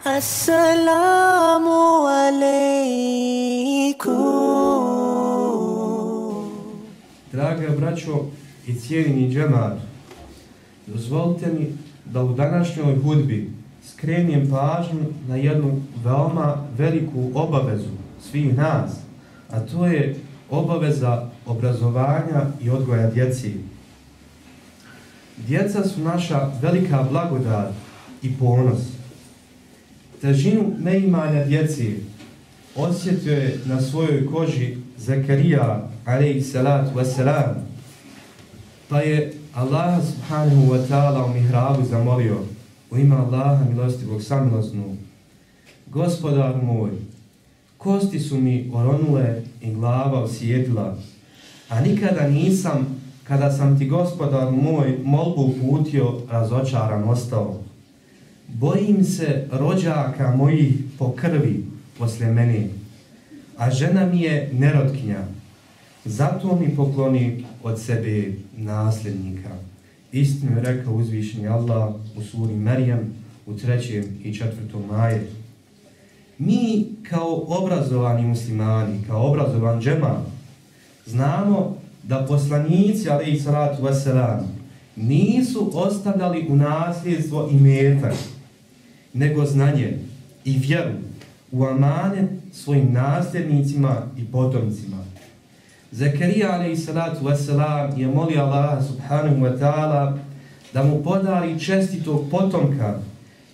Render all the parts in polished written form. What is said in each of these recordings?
Assalamu alaikum. Draga braćo i cijenjeni džemat, dozvolite mi da u današnjoj hudbi skrenem pažnju na jednu veoma veliku obavezu svih nas, a to je obaveza obrazovanja i odgoja djeci. Djeca su naša velika blagodat i ponos. Težinu neimanja djeci osjetio je na svojoj koži Zakarija alejhi salatu wassalam, pa je Allah subhanahu wa ta'ala u mihrabu zamolio u ime Allaha milostivog samilosnog: Gospodar moj, kosti su mi oronule i glava osjetila, a nikada nisam, kada sam ti, Gospodar moj, molbu uputio, razočaran ostao. Bojim se rođaka mojih po krvi poslije mene, a žena mi je nerotkinja. Zato mi pokloni od sebe nasljednika. Istinu je rekao uzvišeni Allah u suri Merijem u 3. i 4. ajetu. Mi kao obrazovani muslimani, kao obrazovan džemat, znamo da poslanici alejhi salatu vesselam nisu ostavljali u nasljedstvo imetak, nego znanje i vjeru u amanet svojim nasljednicima i potomcima. Zakarija alejhi salatu vesselam je molio Allaha subhanahu wa ta'ala da mu podari čestitog potomka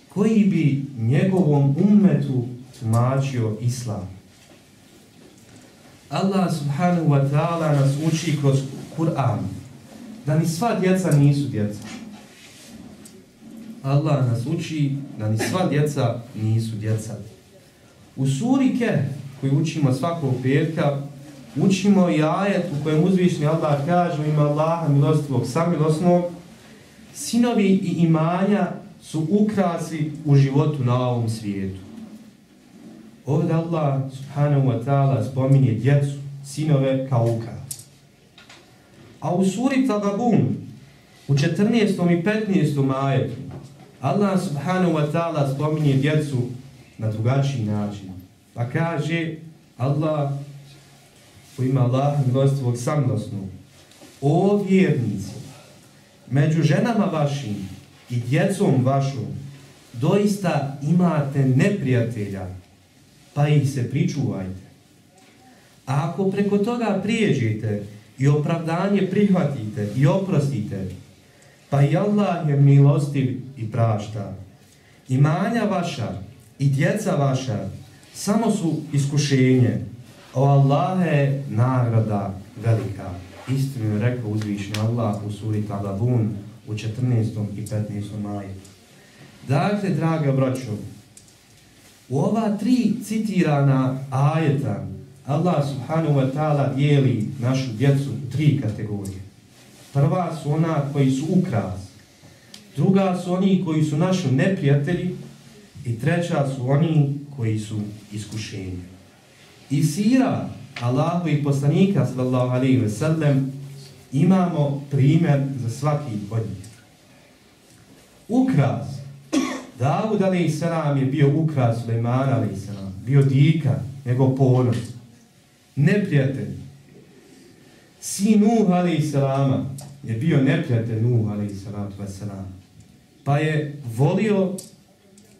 koji bi njegovom ummetu tumačio islam. Allah subhanahu wa ta'ala nas uči kroz Kur'an da ni sva djeca nisu djeca. Allah nas uči da ni sva djeca nisu djeca. U suri Kehf, koju učimo svakog petka, učimo i ajet u kojem uzvišeni Allah kaže u ime Allaha milostivog samilosnog: sinovi i imanja su ukrasi u životu na ovom svijetu. Ovdje Allah subhanahu wa ta'ala spominje djecu, sinove kao ukras. A u suri Tagabun, u 14. i 15. ajetu, Allah subhanahu wa ta'ala spominje djecu na drugačiji način. Pa kaže Allah u ime Allaha milostivog samilosnog: o vjernici, među ženama vašim i djecom vašom doista imate neprijatelja, pa ih se pričuvajte. A ako preko toga prijeđete i opravdanje prihvatite i oprostite, pa i Allah je milostiv i prašta. Imanja vaša i djeca vaša samo su iskušenje, o Allahe je nagrada velika. Istinu je rekao uzvišeni Allah u suri Tagabun u 14. i 15. ajetu. Dakle, draga braćo, u ova 3 citirana ajeta Allah subhanahu wa ta'ala dijeli našu djecu u 3 kategorije. Prva su ona koji su ukras, druga su oni koji su naši neprijatelji i treća su oni koji su iskušenje. I sira Allahu i poslanika sallallahu alejhi ve sellem imamo primjer za svaki od njih. Ukras. Davud alejhi selam je bio ukras Sulejmana alejhi selam, bio dika, nego ponos. Neprijatelj. Sin Nuh alejhi selama je bio neprijatelj Nuh alejhi salatu vesselam, pa je volio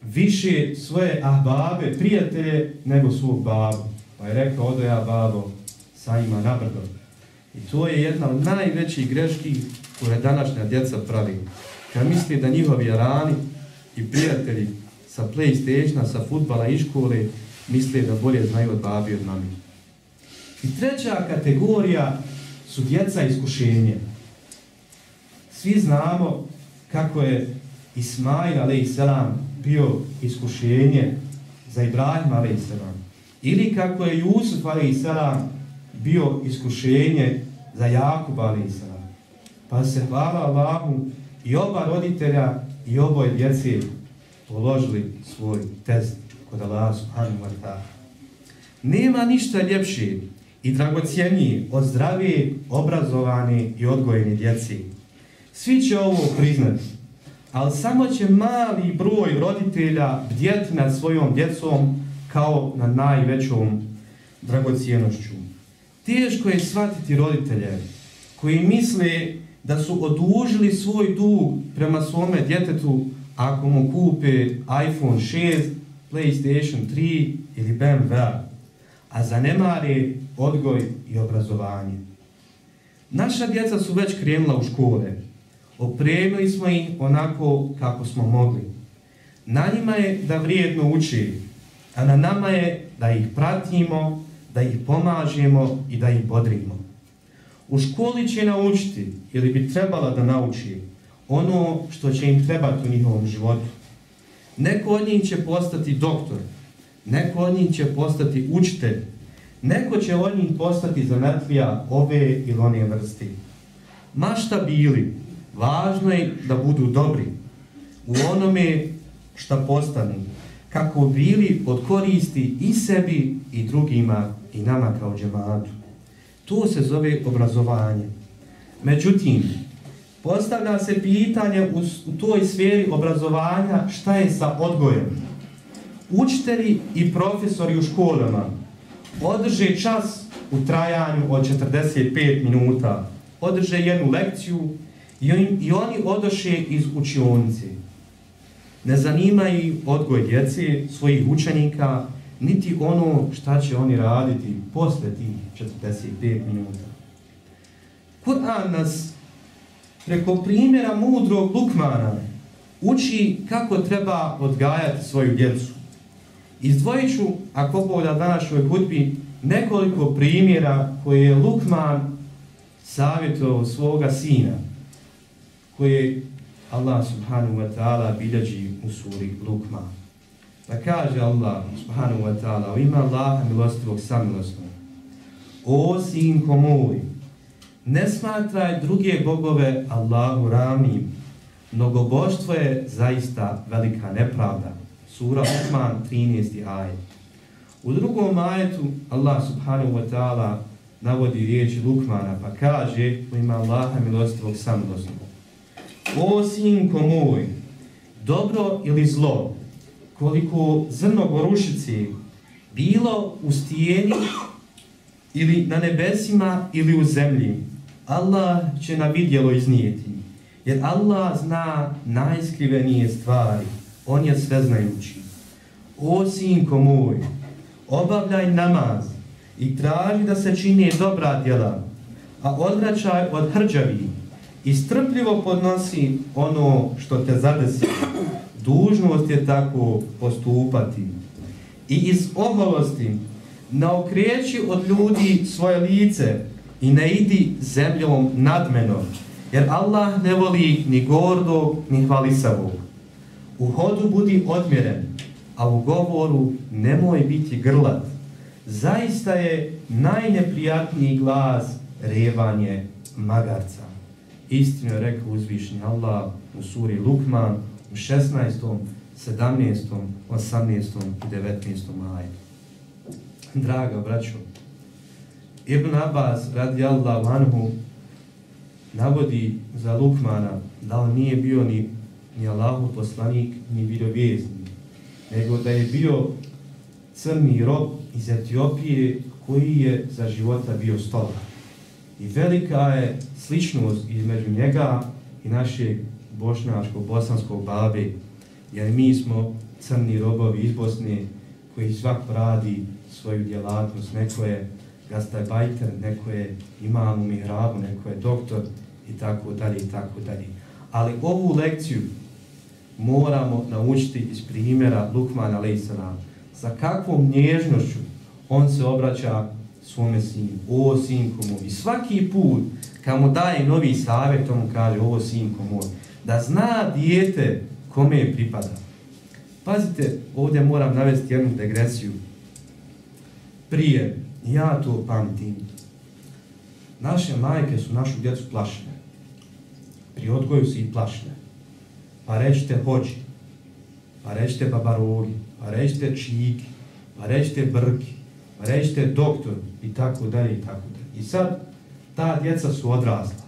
više svoje ahbabe, prijatelje, nego svog babu. Pa je rekao: odo ja, babo, sa njima na brdo. I to je jedna od najvećih greški koje današnja djeca pravi. Kad misli da njihovi jarani i prijatelji sa PlayStationa, sa fudbala i škole misle da bolje znaju od babi od mami. I treća kategorija su djeca iskušenja. Svi znamo kako je Ismail alejhi selam bio iskušenje za Ibrahima alejhi selam, ili kako je Jusuf alejhi selam bio iskušenje za Jakuba alejhi selam. Pa se hvala Allahu i oba roditelja i oboje djece položili svoj test kod Allaha subhanahu wa ta'ala. Nema ništa ljepše i dragocjenije od zdrave, obrazovane i odgojene djece. Svi će ovo priznati. ali samo će mali broj roditelja bdjeti nad svojom djecom kao na najvećom dragocijenošću. Teško je shvatiti roditelje koji misle da su odužili svoj dug prema svome djetetu ako mu kupe iPhone 6, PlayStation 3 ili BMW, a zanemare odgoj i obrazovanje. Naša djeca su već krenula u škole. Opremili smo ih onako kako smo mogli. Na njima je da vrijedno uči, a na nama je da ih pratimo, da ih pomažemo i da ih bodrimo. U školi će naučiti, ili bi trebala da nauči, ono što će im trebati u njihovom životu. Neko od njih će postati doktor, neko od njih će postati učitelj, neko će od njih postati zanatlija ove ili one vrste. Ma šta bili, važno je da budu dobri u onome šta postanu, kako bili od koristi i sebi i drugima i nama kao džematu. To se zove obrazovanje. Međutim, postavlja se pitanje u toj sferi obrazovanja šta je sa odgojem. Učitelji i profesori u školama održe čas u trajanju od 45 minuta, održe jednu lekciju i oni odoše iz učionice. Ne zanimaju odgoj djece, svojih učenika, niti ono šta će oni raditi posle tih 45 minuta. Kur'an nas preko primjera mudrog Lukmana uči kako treba odgajati svoju djecu. Izdvojit ću, ako Bog da današnjoj hudbi, nekoliko primjera koje je Lukman savjetovao svoga sina, koje Allah subhanahu wa ta'ala bilježi u suri Lukman. Pa kaže Allah subhanahu wa ta'ala: "U ime Allaha milostivog samilosnog, o sinko moj, ne smatraj druge bogove Allahu ravnim, mnogoboštvo je zaista velika nepravda." Sura Lukman 13. ajet. U drugom ajetu Allah subhanahu wa ta'ala navodi riječi Lukmana pa kaže u ime Allaha milostivog samilosnog: "O sinko moj, dobro ili zlo, koliko zrno gorušice bilo u stijeni ili na nebesima ili u zemlji, Allah će na vidjelo iznijeti, jer Allah zna najskrivenije stvari, on je sveznajući. O sinko moj, obavljaj namaz i traži da se čine dobra djela, a odvraćaj od hrđavi i strpljivo podnosi ono što te zadesi. Dužnost je tako postupati. I iz oholosti ne okreći od ljudi svoje lice i ne idi zemljom nadmeno, jer Allah ne voli ni gordog ni hvalisavog. U hodu budi odmjeren, a u govoru nemoj biti grlat. Zaista je najneprijatniji glas revanje magarca." Istinu je rekao uzvišeni Allah u suri Lukman u 16., 17., 18. i 19. ajetu. Draga braćo, Ibn Abbas radijallahu anhu navodi za Lukmana da on nije bio ni Allahov poslanik, ni vjerovjesnik, nego da je bio crni rob iz Etiopije koji je za života bio stolar. I velika je sličnost između njega i našeg bošnjačko-bosanskog babe, jer mi smo crni robovi iz Bosne koji svako radi svoju djelatnost. Neko je gastabajter, neko je imam u mihrabu, neko je doktor i tako dalje i tako dalje. Ali ovu lekciju moramo naučiti iz primjera Lukmana a.s. Sa kakvom nježnošću on se obraća svome sinu: "O sinko moj." I svaki put kad mu daje novi savjet, on mu kaže: "O sinko moj." Da zna dijete kome pripada. Pazite, ovdje moram navesti jednu degresiju. Prije, ja to pamtim, naše majke su našu djecu plašile. Pri odgoju su ih plašile. Pa rećite hođi, pa rećite babarogi, pa rećite čiki, pa rećite brki, pa rećite doktor i tako dalje i tako dalje. I sad ta djeca su odrasla.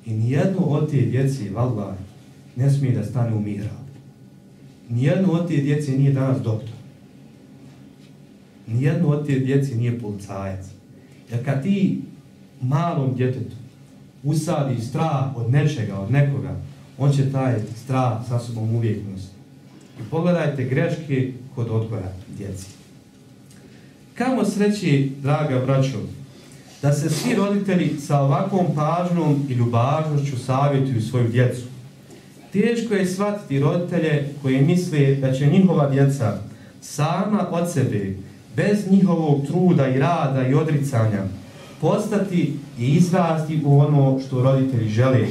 I nijedno od te djece, vallahi, ne smije da stane u mihrab. Nijedno od te djece nije danas doktor. Nijedno od te djece nije policajac. Jer kad ti malom djetetu usadi strah od nečega, od nekoga, on će taj strah sa sobom uvijek nositi. I pogledajte greške kod odgoja djeci. Kamo sreći, draga braćo, da se svi roditelji sa ovakvom pažnjom i ljubaznošću savjetuju svoju djecu. Teško je shvatiti roditelje koji misle da će njihova djeca sama od sebe, bez njihovog truda i rada i odricanja, postati i izrasti u ono što roditelji žele,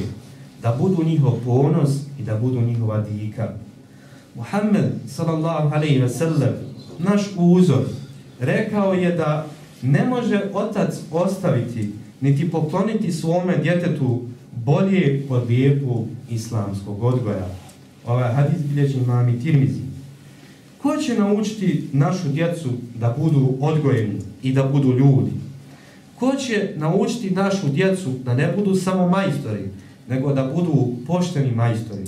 da budu njihov ponos i da budu njihova dika. Muhammed sallallahu alejhi ve sellem, naš uzor, rekao je da ne može otac ostaviti niti pokloniti svome djetetu bolje od lijepog islamskog odgoja. Ovaj hadis bilježi imam Tirmizi. Ko će naučiti našu djecu da budu odgojeni i da budu ljudi? Ko će naučiti našu djecu da ne budu samo majstori, nego da budu pošteni majstori?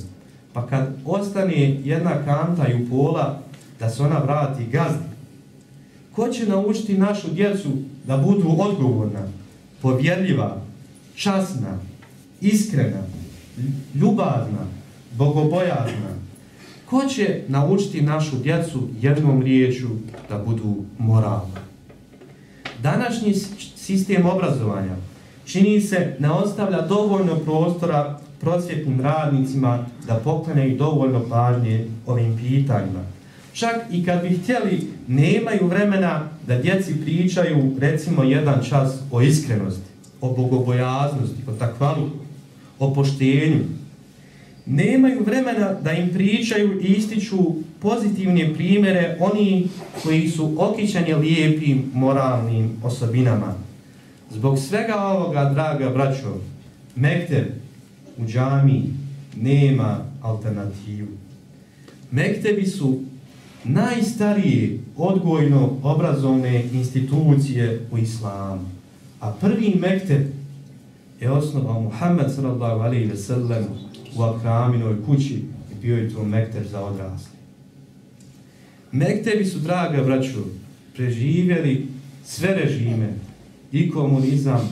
Pa kad ostane jedna kanta i upola, da se ona vrati gazdi. Ko će naučiti našu djecu da budu odgovorna, povjerljiva, časna, iskrena, ljubazna, bogobojazna? Ko će naučiti našu djecu jednom riječju da budu moralni? Današnji sistem obrazovanja, čini se, ne ostavlja dovoljno prostora prosvjetnim radnicima da poklanjaju dovoljno pažnje ovim pitanjima. Čak i kad bi htjeli, nemaju vremena da djeci pričaju recimo jedan čas o iskrenosti, o bogobojaznosti, o takvaluku, o poštenju. Nemaju vremena da im pričaju i ističu pozitivne primjere oni koji su okićeni lijepim moralnim osobinama. Zbog svega ovoga, draga braćo, mekteb u džamiji nema alternativu. Mektebi su najstarije odgojno-obrazovne institucije u islamu. A prvi mekteb je osnovao Muhammed sallallahu alejhi ve sellem u Akraminoj kući i bio je to mekteb za odrasle. Mektebi su, draga braćo, preživjeli sve režime, i komunizam,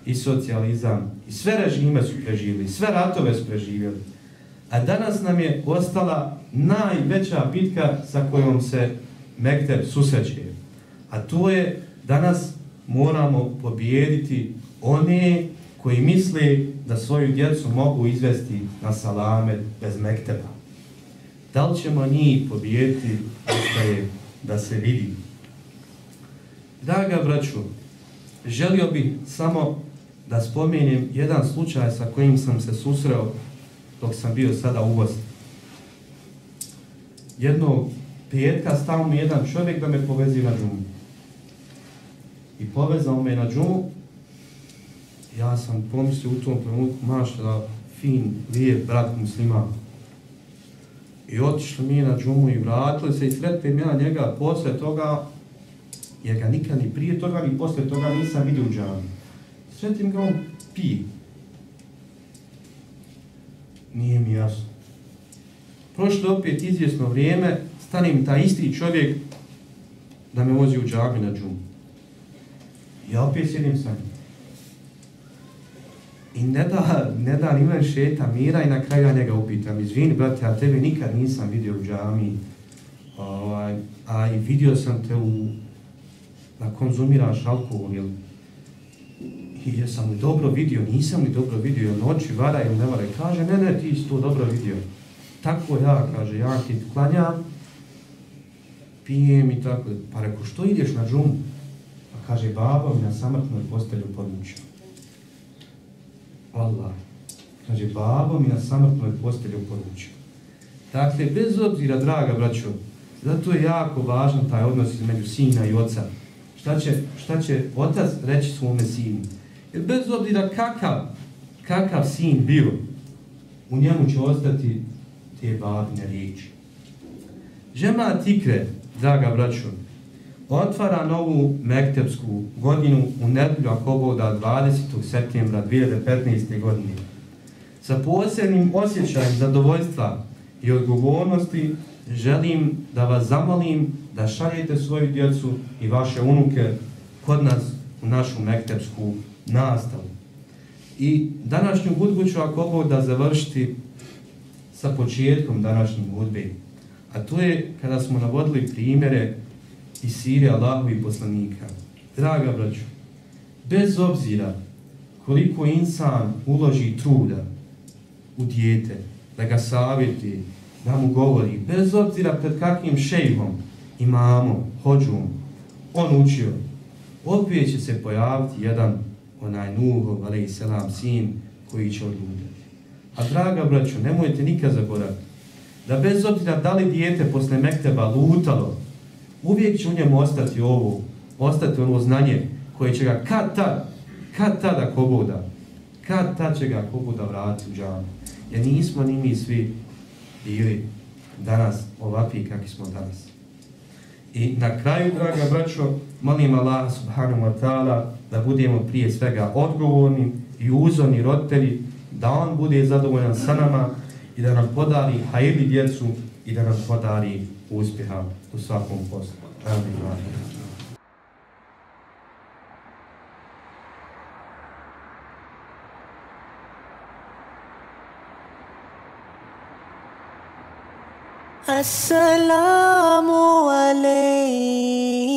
i socijalizam, i sve režime su preživjeli, sve ratove su preživjeli. A danas nam je ostala najveća bitka sa kojom se mekteb susreće. A to je, danas moramo pobijediti one koji misle da svoju djecu mogu izvesti na salamet bez mekteba. Da li ćemo njih pobijediti, ostaje da se vidi. Draga braću, želio bih samo da spomenem jedan slučaj sa kojim sam se susreo dok sam bio sada u Bosni. Jednog petka stao mi jedan čovjek da me povezi na džumu. I povezao me na džumu. Ja sam pomislio u tom trenutku, mašta, fin, lijep brat musliman. I otišli mi na džumu i vratili se i sretnem ja njega posle toga, jer ga nikad ni prije toga ni posle toga nisam vidio u džami. Sretim ga, on pije. Nije mi jasno. Prošlo opet izvjesno vrijeme, stane mi taj isti čovjek da me vozi u džami na džumu. Ja opet sjedim sa njim. I ne da ni men šeta mira i na kraju ja njega upitam. Izvini, brate, ja tebe nikad nisam vidio u džami, a i vidio sam te da konzumiraš alkohol. I jesam li dobro vidio, nisam li dobro vidio, noći vara ili ne vara. Kaže, ne, ti si to dobro vidio. Tako ja, kaže, ja ti klanjam, pijem i tako. Pa reko, što ideš na džumu? Pa kaže, baba mi na samrtnoj postelju poručio. Allah. Kaže, baba mi na samrtnoj postelju poručio. Dakle, bez obzira, draga braćo, zato je jako važan taj odnos između sina i oca. Šta će otac reći svome sinu? Jer bez obzira kakav sin bio, u njemu će ostati te babine riječi. Džemat Ikre, draga braćo, otvara novu mektepsku godinu u nedjelju ako Bog da 20. septembra 2015. godine. Sa posebnim osjećajem zadovoljstva i odgovornosti želim da vas zamolim da šaljete svoju djecu i vaše unuke kod nas u našu mektepsku nastavu. I današnju hudbu ću, ako Bog da, završiti sa početkom današnje hudbe. A to je kada smo navodili primjere iz sire Allahovih poslanika. Draga braćo, bez obzira koliko insan uloži truda u dijete, da ga savjeti, da mu govori, bez obzira pred kakvim šejhom, imamom, hodžom on učio, opet će se pojaviti jedan onaj Nuhov alejselam sin koji će odlutati. A draga braćo, nemojte nikad zaboraviti da bez obzira da li dijete posle mekteba lutalo, uvijek će u njemu ostati ono znanje koje će ga kad tad ako Bog da, kad tad će ga ako Bog da vratiti u džamiju. Jer nismo ni mi svi bili danas ovakvi kakvi smo danas. I na kraju, draga braćo, molim Allah subhanahu wa ta'ala da budemo prije svega odgovorni i uzorni roditelji, da on bude zadovoljan sa nama i da nam podari hajirli djecu i da nam podari uspjeha u svakom poslu. Amin. Assalamu alaikum.